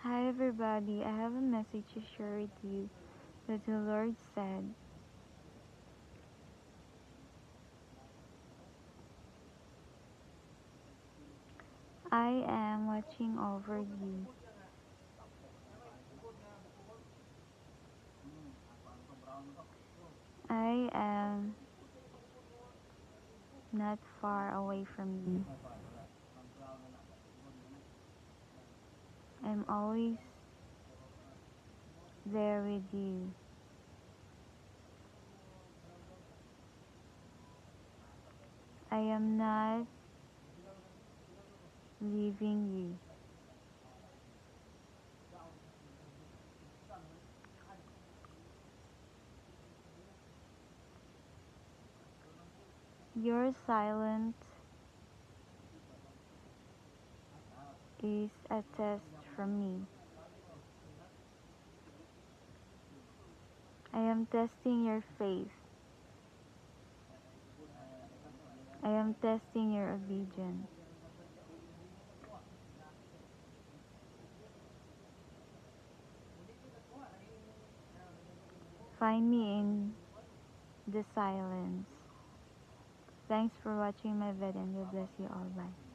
Hi everybody, I have a message to share with you that the Lord said, I am watching over you. I am not far away from you. I'm always there with you. I am not leaving you. Your silence is a test from me. I am testing your faith. I am testing your obedience. Find me in the silence. Thanks for watching my video and God bless you all. Bye.